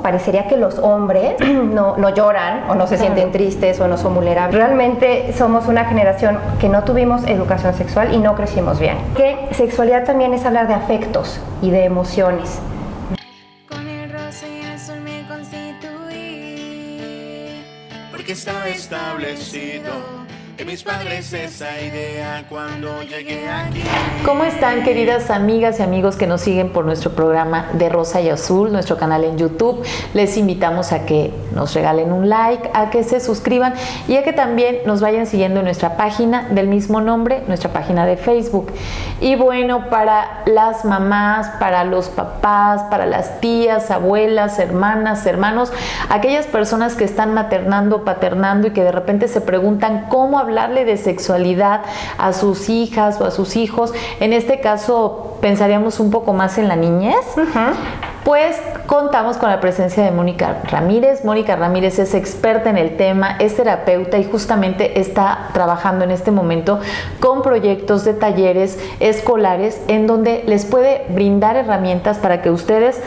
parecería que los hombres no lloran o no se sienten tristes o no son vulnerables. Realmente somos una generación que no tuvimos educación sexual y no crecimos bien. Que sexualidad también es hablar de afectos y de emociones. Con el rosa y el azul me constituí, porque estaba establecido de mis padres esa idea cuando llegué aquí. ¿Cómo están, queridas amigas y amigos que nos siguen por nuestro programa de Rosa y Azul, nuestro canal en YouTube? Les invitamos a que nos regalen un like, a que se suscriban y a que también nos vayan siguiendo en nuestra página del mismo nombre, nuestra página de Facebook. Y bueno, para las mamás, para los papás, para las tías, abuelas, hermanas, hermanos, aquellas personas que están maternando, paternando y que de repente se preguntan cómo hablarle de sexualidad a sus hijas o a sus hijos, en este caso pensaríamos un poco más en la niñez, pues contamos con la presencia de Mónica Ramírez. Mónica Ramírez es experta en el tema, es terapeuta y justamente está trabajando en este momento con proyectos de talleres escolares en donde les puede brindar herramientas para que ustedes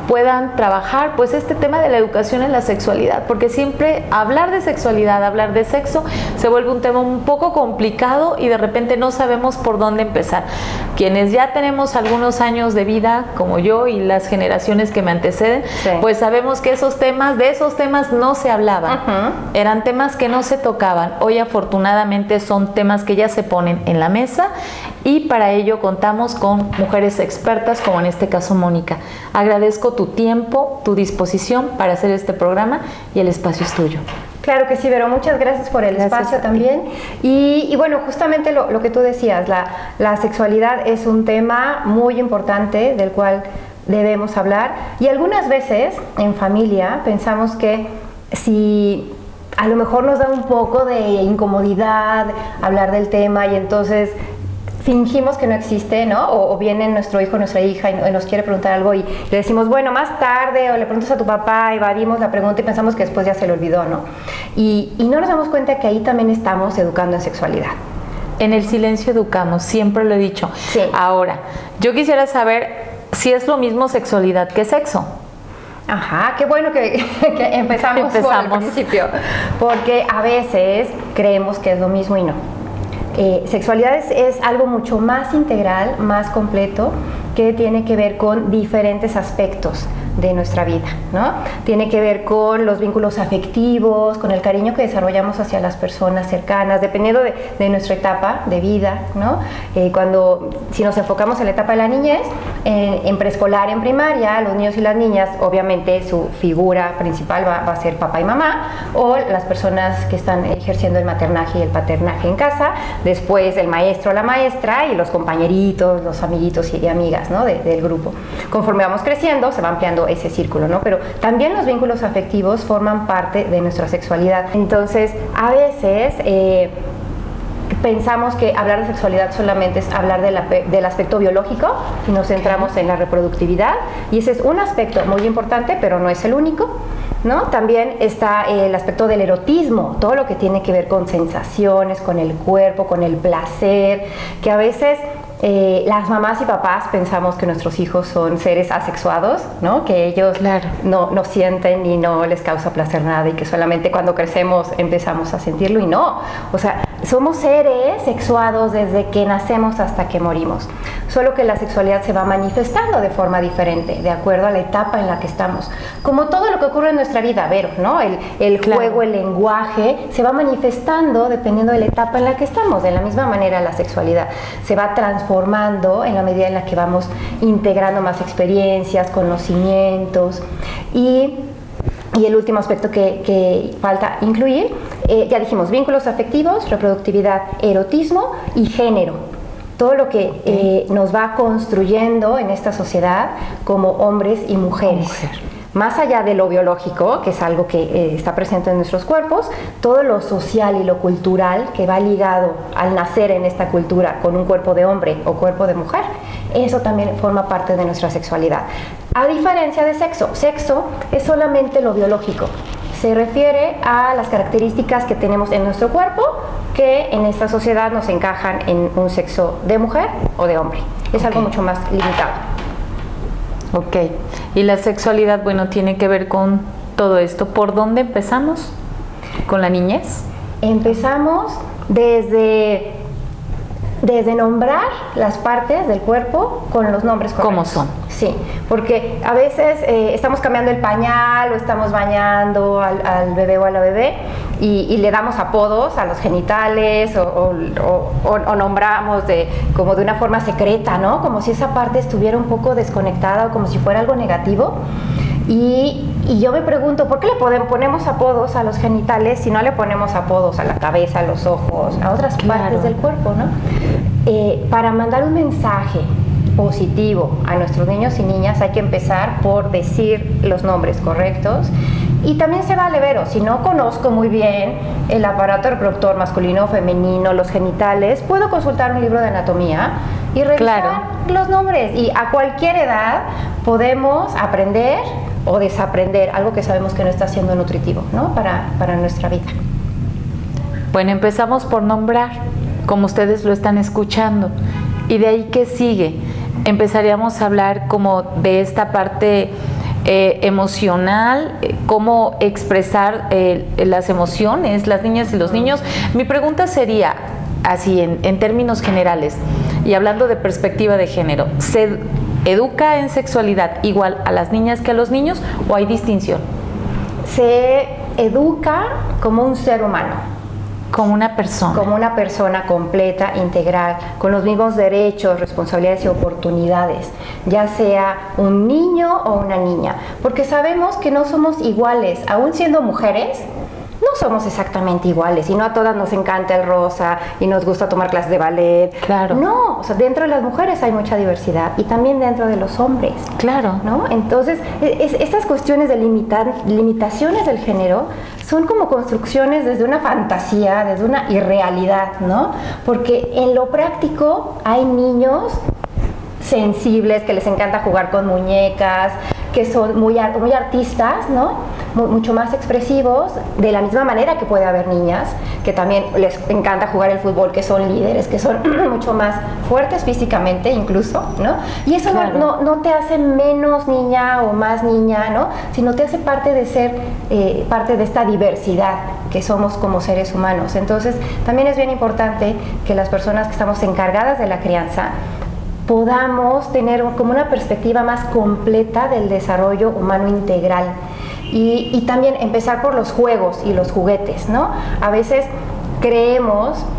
puedan trabajar pues este tema de la educación en la sexualidad, porque siempre hablar de sexualidad, hablar de sexo se vuelve un tema un poco complicado y de repente no sabemos por dónde empezar. Quienes ya tenemos algunos años de vida, como yo y las generaciones que me anteceden, pues sabemos que de esos temas no se hablaban, eran temas que no se tocaban. Hoy afortunadamente son temas que ya se ponen en la mesa y para ello contamos con mujeres expertas como en este caso Mónica. Agradezco tu tiempo, tu disposición para hacer este programa y el espacio es tuyo. Claro que sí, Vero, muchas gracias por el espacio también. Y bueno, justamente lo que tú decías, la sexualidad es un tema muy importante del cual debemos hablar y algunas veces en familia pensamos que si a lo mejor nos da un poco de incomodidad hablar del tema y entonces fingimos que no existe, ¿no? O viene nuestro hijo, nuestra hija y nos quiere preguntar algo y le decimos, bueno, más tarde, o le preguntas a tu papá, evadimos la pregunta y pensamos que después ya se le olvidó, ¿no? Y no nos damos cuenta que ahí también estamos educando en sexualidad. En el silencio educamos, siempre lo he dicho. Sí. Ahora, yo quisiera saber si es lo mismo sexualidad que sexo. Ajá, qué bueno que empezamos por el principio, porque a veces creemos que es lo mismo y no. Sexualidad es algo mucho más integral, más completo, que tiene que ver con diferentes aspectos de nuestra vida, ¿no? Tiene que ver con los vínculos afectivos, con el cariño que desarrollamos hacia las personas cercanas, dependiendo de nuestra etapa de vida, ¿no? Si nos enfocamos en la etapa de la niñez, en preescolar, en primaria, los niños y las niñas, obviamente su figura principal va a ser papá y mamá, o las personas que están ejerciendo el maternaje y el paternaje en casa, después el maestro o la maestra y los compañeritos, los amiguitos y amigas, ¿no? del grupo. Conforme vamos creciendo, se va ampliando ese círculo, ¿no? Pero también los vínculos afectivos forman parte de nuestra sexualidad. Entonces, a veces pensamos que hablar de sexualidad solamente es hablar del aspecto biológico y nos centramos en la reproductividad y ese es un aspecto muy importante, pero no es el único, ¿no? También está el aspecto del erotismo, todo lo que tiene que ver con sensaciones, con el cuerpo, con el placer, que a veces las mamás y papás pensamos que nuestros hijos son seres asexuados, ¿no? Que ellos no sienten y no les causa placer nada y que solamente cuando crecemos empezamos a sentirlo y no, o sea, somos seres sexuados desde que nacemos hasta que morimos, solo que la sexualidad se va manifestando de forma diferente, de acuerdo a la etapa en la que estamos, como todo lo que ocurre en nuestra vida, Vero, ¿no? El juego, el lenguaje se va manifestando dependiendo de la etapa en la que estamos, de la misma manera la sexualidad se va transformando en la medida en la que vamos integrando más experiencias, conocimientos y el último aspecto que falta incluir, ya dijimos, vínculos afectivos, reproductividad, erotismo y género. Todo lo que nos va construyendo en esta sociedad como hombres y mujeres. Más allá de lo biológico, que es algo que está presente en nuestros cuerpos, todo lo social y lo cultural que va ligado al nacer en esta cultura con un cuerpo de hombre o cuerpo de mujer, eso también forma parte de nuestra sexualidad. A diferencia de sexo, sexo es solamente lo biológico. Se refiere a las características que tenemos en nuestro cuerpo que en esta sociedad nos encajan en un sexo de mujer o de hombre. Es algo mucho más limitado. Ok, Y la sexualidad, bueno, tiene que ver con todo esto. ¿Por dónde empezamos? ¿Con la niñez? Empezamos desde nombrar las partes del cuerpo con los nombres correctos. ¿Cómo son? Sí, porque a veces estamos cambiando el pañal o estamos bañando al bebé o a la bebé y le damos apodos a los genitales o nombramos como de una forma secreta, ¿no? Como si esa parte estuviera un poco desconectada o como si fuera algo negativo. Y yo me pregunto, ¿por qué le ponemos apodos a los genitales si no le ponemos apodos a la cabeza, a los ojos, a otras partes del cuerpo, ¿no? Para mandar un mensaje positivo a nuestros niños y niñas hay que empezar por decir los nombres correctos. Y también se vale ver, si no conozco muy bien el aparato reproductor masculino o femenino, los genitales, puedo consultar un libro de anatomía y revisar los nombres. Y a cualquier edad podemos aprender o desaprender algo que sabemos que no está siendo nutritivo, ¿no? para nuestra vida. Bueno, empezamos por nombrar, como ustedes lo están escuchando. ¿Y de ahí qué sigue? Empezaríamos a hablar como de esta parte emocional, cómo expresar las emociones, las niñas y los niños. Mi pregunta sería, así en términos generales, y hablando de perspectiva de género, ¿se educa en sexualidad igual a las niñas que a los niños o hay distinción? Se educa como un ser humano. Como una persona. Como una persona completa, integral, con los mismos derechos, responsabilidades y oportunidades, ya sea un niño o una niña. Porque sabemos que no somos iguales, aún siendo mujeres, no somos exactamente iguales y no a todas nos encanta el rosa y nos gusta tomar clases de ballet. Claro. No, dentro de las mujeres hay mucha diversidad y también dentro de los hombres. Claro. ¿No? Entonces, estas cuestiones de limitaciones del género son como construcciones desde una fantasía, desde una irrealidad, ¿no? Porque en lo práctico hay niños sensibles que les encanta jugar con muñecas, que son muy artistas, ¿no? Mucho más expresivos, de la misma manera que puede haber niñas que también les encanta jugar el fútbol, que son líderes, que son mucho más fuertes físicamente incluso, ¿no? Y eso no te hace menos niña o más niña, ¿no? Sino te hace parte de ser parte de esta diversidad que somos como seres humanos. Entonces, también es bien importante que las personas que estamos encargadas de la crianza podamos tener como una perspectiva más completa del desarrollo humano integral y también empezar por los juegos y los juguetes, ¿no? A veces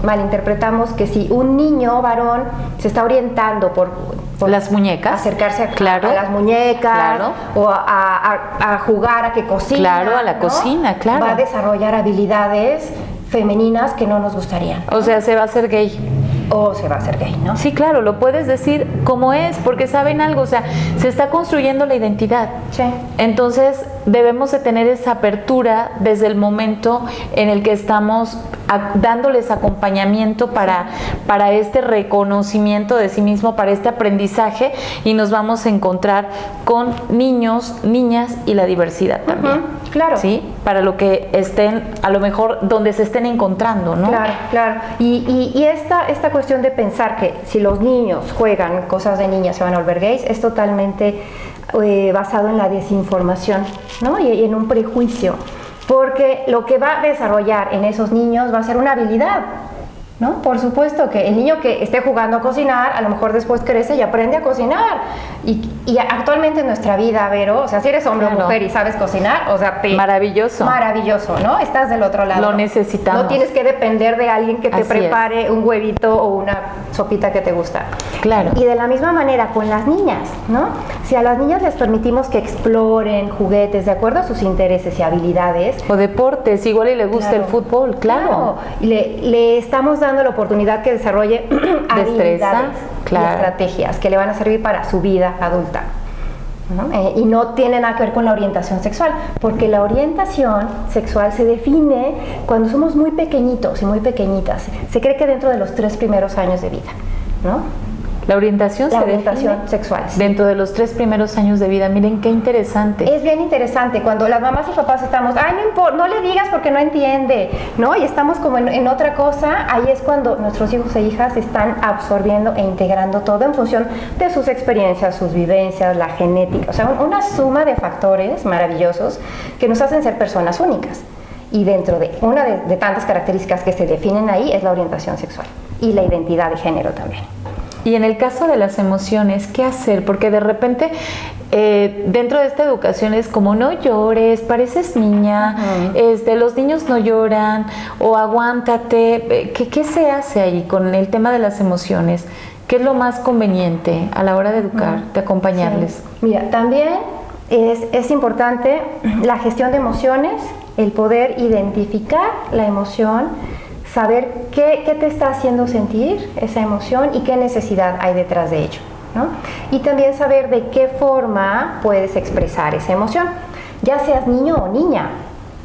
malinterpretamos que si un niño varón se está orientando por las muñecas, acercarse a las muñecas, o a jugar, a que cocina, a la cocina, va a desarrollar habilidades femeninas que no nos gustarían, ¿no? O sea, se va a hacer gay. O se va a hacer gay, ¿no? Sí, claro, lo puedes decir como es, porque saben algo, o sea, se está construyendo la identidad. Sí. Entonces, debemos de tener esa apertura desde el momento en el que estamos dándoles acompañamiento para este reconocimiento de sí mismo, para este aprendizaje, y nos vamos a encontrar con niños, niñas y la diversidad también. Claro. ¿Sí? Para lo que estén, a lo mejor, donde se estén encontrando, ¿no? Claro. Y esta cuestión de pensar que si los niños juegan cosas de niñas se van a volver gays es totalmente basado en la desinformación, ¿no? Y en un prejuicio. Porque lo que va a desarrollar en esos niños va a ser una habilidad, ¿no? Por supuesto que el niño que esté jugando a cocinar, a lo mejor después crece y aprende a cocinar. Y actualmente en nuestra vida, Vero, o sea, si eres hombre o mujer y sabes cocinar, o sea, maravilloso, ¿no? Estás del otro lado. Lo necesitamos. No tienes que depender de alguien que te prepare un huevito o una sopita que te gusta. Claro. Y de la misma manera con las niñas, ¿no? Si a las niñas les permitimos que exploren juguetes de acuerdo a sus intereses y habilidades. O deportes, igual y le gusta el fútbol, claro. Y le estamos dando la oportunidad que desarrolle habilidades y estrategias que le van a servir para su vida adulta, ¿no? Y no tiene nada que ver con la orientación sexual, porque la orientación sexual se define cuando somos muy pequeñitos y muy pequeñitas. Se cree que dentro de los 3 primeros años de vida, ¿no? La orientación La se orientación define sexual. Sí. dentro de los 3 primeros años de vida. Miren qué interesante. Es bien interesante cuando las mamás y papás estamos, ay, no importa, no le digas porque no entiende, ¿no? Y estamos como en otra cosa, ahí es cuando nuestros hijos e hijas están absorbiendo e integrando todo en función de sus experiencias, sus vivencias, la genética, o sea, una suma de factores maravillosos que nos hacen ser personas únicas. Y dentro de una de tantas características que se definen ahí es la orientación sexual y la identidad de género también. Y en el caso de las emociones, ¿qué hacer? Porque de repente dentro de esta educación es como no llores, pareces niña, los niños no lloran o aguántate. ¿Qué se hace ahí con el tema de las emociones? ¿Qué es lo más conveniente a la hora de educar, de acompañarles? Sí. Mira, también es importante la gestión de emociones, el poder identificar la emoción, saber qué te está haciendo sentir esa emoción y qué necesidad hay detrás de ello, ¿no? Y también saber de qué forma puedes expresar esa emoción, ya seas niño o niña,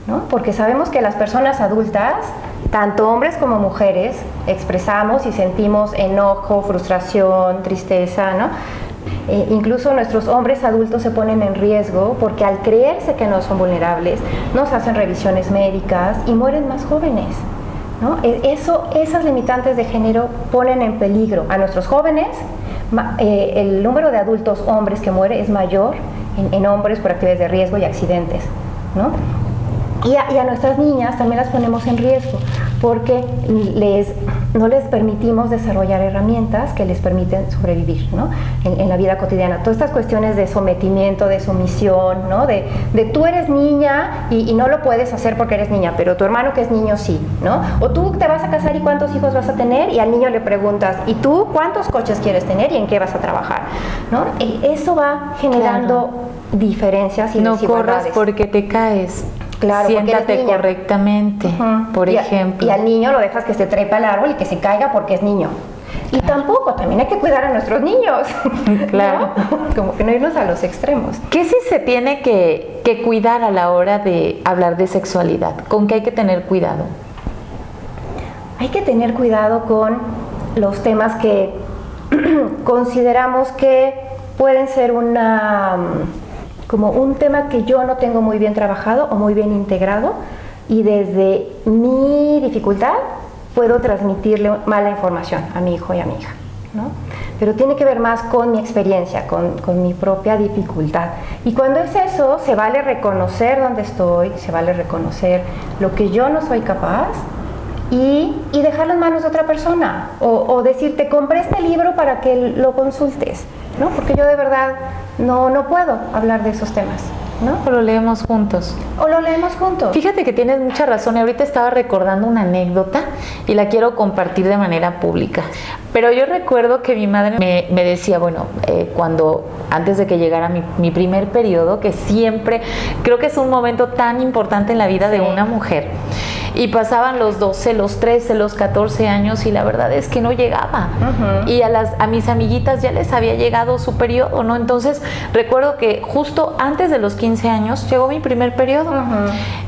¿no? Porque sabemos que las personas adultas, tanto hombres como mujeres, expresamos y sentimos enojo, frustración, tristeza, ¿no? Incluso nuestros hombres adultos se ponen en riesgo porque al creerse que no son vulnerables, nos hacen revisiones médicas y mueren más jóvenes, ¿no? Esas limitantes de género ponen en peligro a nuestros jóvenes. El número de adultos hombres que muere es mayor en hombres por actividades de riesgo y accidentes, ¿no? Y a nuestras niñas también las ponemos en riesgo porque no les permitimos desarrollar herramientas que les permiten sobrevivir, ¿no? en la vida cotidiana. Todas estas cuestiones de sometimiento, de sumisión, ¿no? de tú eres niña y no lo puedes hacer porque eres niña, pero tu hermano que es niño sí, ¿no? O tú te vas a casar y cuántos hijos vas a tener y al niño le preguntas, ¿y tú cuántos coches quieres tener y en qué vas a trabajar? ¿No? Eso va generando diferencias y no desigualdades. corras porque te caes. Claro, siéntate correctamente, por ejemplo. Y al niño lo dejas que se trepa al árbol y que se caiga porque es niño. Y tampoco, también hay que cuidar a nuestros niños. Claro. ¿No? Como que no irnos a los extremos. ¿Qué sí se tiene que cuidar a la hora de hablar de sexualidad? ¿Con qué hay que tener cuidado? Hay que tener cuidado con los temas que consideramos que pueden ser como un tema que yo no tengo muy bien trabajado o muy bien integrado y desde mi dificultad puedo transmitirle mala información a mi hijo y a mi hija, ¿no? Pero tiene que ver más con mi experiencia, con mi propia dificultad. Y cuando es eso, se vale reconocer dónde estoy, se vale reconocer lo que yo no soy capaz y dejarlo en manos de otra persona o decirte, compré este libro para que lo consultes, ¿no? Porque yo de verdad no puedo hablar de esos temas, ¿no? O lo leemos juntos. O lo leemos juntos. Fíjate que tienes mucha razón. Y ahorita estaba recordando una anécdota y la quiero compartir de manera pública. Pero yo recuerdo que mi madre me decía, bueno, antes de que llegara mi primer periodo, que siempre creo que es un momento tan importante en la vida de una mujer. Y pasaban los 12, los 13, los 14 años y la verdad es que no llegaba. Y a mis amiguitas ya les había llegado su periodo, ¿no? Entonces recuerdo que justo antes de los 15 años llegó mi primer periodo.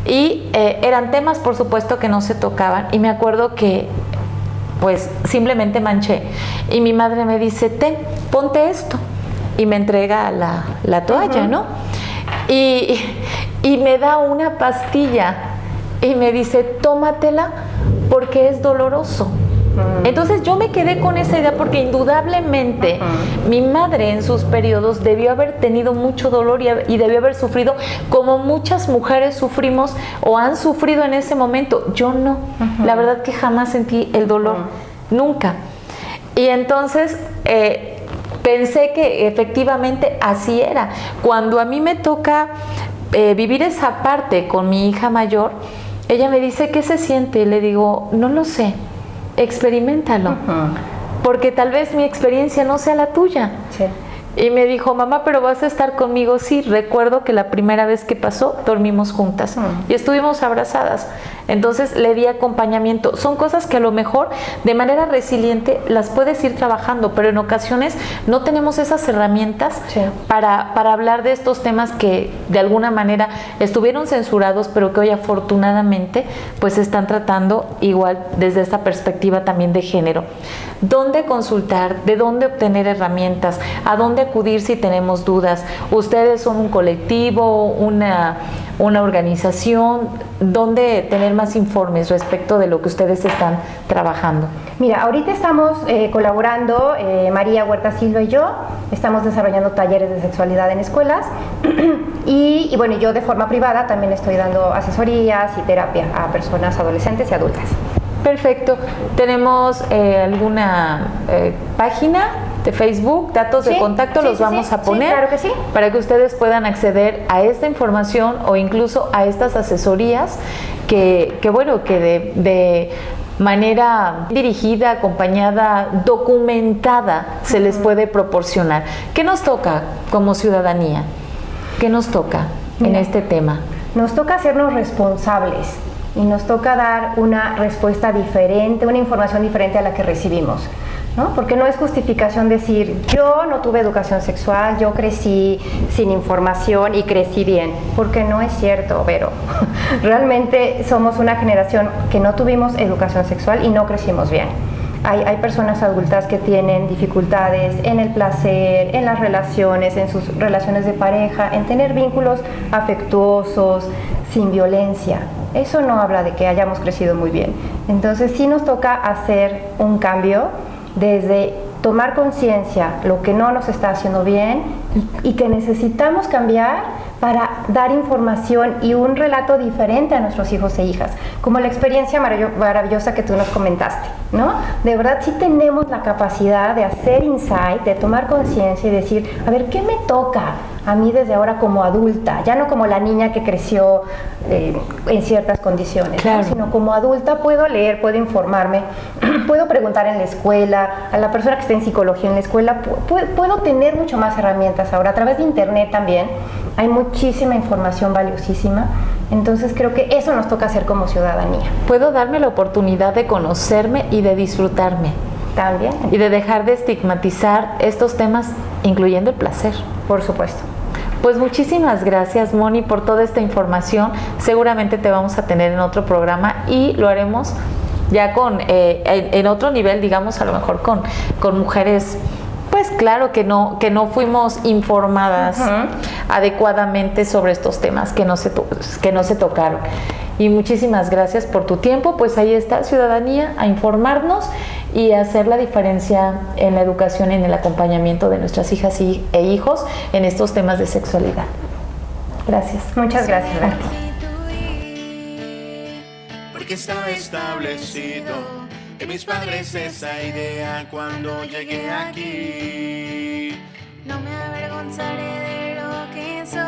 Y eran temas, por supuesto, que no se tocaban. Y me acuerdo que pues simplemente manché. Y mi madre me dice, ponte esto. Y me entrega la toalla, ¿no? Y me da una pastilla. Y me dice, tómatela porque es doloroso. Entonces yo me quedé con esa idea porque indudablemente mi madre en sus periodos debió haber tenido mucho dolor y debió haber sufrido como muchas mujeres sufrimos o han sufrido en ese momento. Yo no. La verdad que jamás sentí el dolor. Nunca. Y entonces pensé que efectivamente así era. Cuando a mí me toca vivir esa parte con mi hija mayor, ella me dice, ¿qué se siente? Le digo, no lo sé, experiméntalo, porque tal vez mi experiencia no sea la tuya. Sí. Y me dijo, mamá, pero vas a estar conmigo. Sí, recuerdo que la primera vez que pasó, dormimos juntas y estuvimos abrazadas. Entonces le di acompañamiento. Son cosas que a lo mejor de manera resiliente las puedes ir trabajando, pero en ocasiones no tenemos esas herramientas para hablar de estos temas que de alguna manera estuvieron censurados, pero que hoy afortunadamente pues se están tratando igual desde esta perspectiva también de género. ¿Dónde consultar? ¿De dónde obtener herramientas? ¿A dónde acudir si tenemos dudas? ¿Ustedes son un colectivo, una organización? ¿Dónde tener más informes respecto de lo que ustedes están trabajando? Mira, ahorita estamos colaborando, María Huerta Silva y yo, estamos desarrollando talleres de sexualidad en escuelas y bueno, yo de forma privada también estoy dando asesorías y terapia a personas adolescentes y adultas. Perfecto. ¿Tenemos alguna página de Facebook? Datos de contacto los vamos a poner, claro que sí, para que ustedes puedan acceder a esta información o incluso a estas asesorías que de manera dirigida, acompañada, documentada se les puede proporcionar. ¿Qué nos toca como ciudadanía? ¿Qué nos toca en este tema? Nos toca hacernos responsables y nos toca dar una respuesta diferente, una información diferente a la que recibimos, ¿no? Porque no es justificación decir, yo no tuve educación sexual, yo crecí sin información y crecí bien, porque no es cierto, Vero. Realmente somos una generación que no tuvimos educación sexual y no crecimos bien. Hay personas adultas que tienen dificultades en el placer, en las relaciones, en sus relaciones de pareja, en tener vínculos afectuosos, sin violencia. Eso no habla de que hayamos crecido muy bien. Entonces sí nos toca hacer un cambio desde tomar conciencia lo que no nos está haciendo bien y que necesitamos cambiar para dar información y un relato diferente a nuestros hijos e hijas, como la experiencia maravillosa que tú nos comentaste, ¿no? De verdad sí tenemos la capacidad de hacer insight, de tomar conciencia y decir, a ver, ¿qué me toca a mí desde ahora como adulta? Ya no como la niña que creció en ciertas condiciones, claro, ¿no? Sino como adulta puedo leer, puedo informarme, puedo preguntar en la escuela, a la persona que esté en psicología en la escuela, puedo tener mucho más herramientas ahora, a través de internet también, hay muchísima información valiosísima, entonces creo que eso nos toca hacer como ciudadanía. Puedo darme la oportunidad de conocerme y de disfrutarme. También. Y de dejar de estigmatizar estos temas, incluyendo el placer. Por supuesto. Pues muchísimas gracias, Moni, por toda esta información. Seguramente te vamos a tener en otro programa y lo haremos ya en otro nivel, digamos, a lo mejor con mujeres, pues claro que no fuimos informadas adecuadamente sobre estos temas que no se tocaron. Y muchísimas gracias por tu tiempo. Pues ahí está, ciudadanía, a informarnos y a hacer la diferencia en la educación y en el acompañamiento de nuestras hijas e hijos en estos temas de sexualidad. Gracias. Muchas gracias. Porque estaba establecido en mis padres esa idea cuando llegué aquí. No me avergonzaré de lo que soy.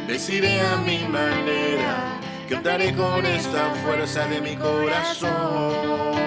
Deciré a mi manera, cantaré con esta fuerza de mi corazón.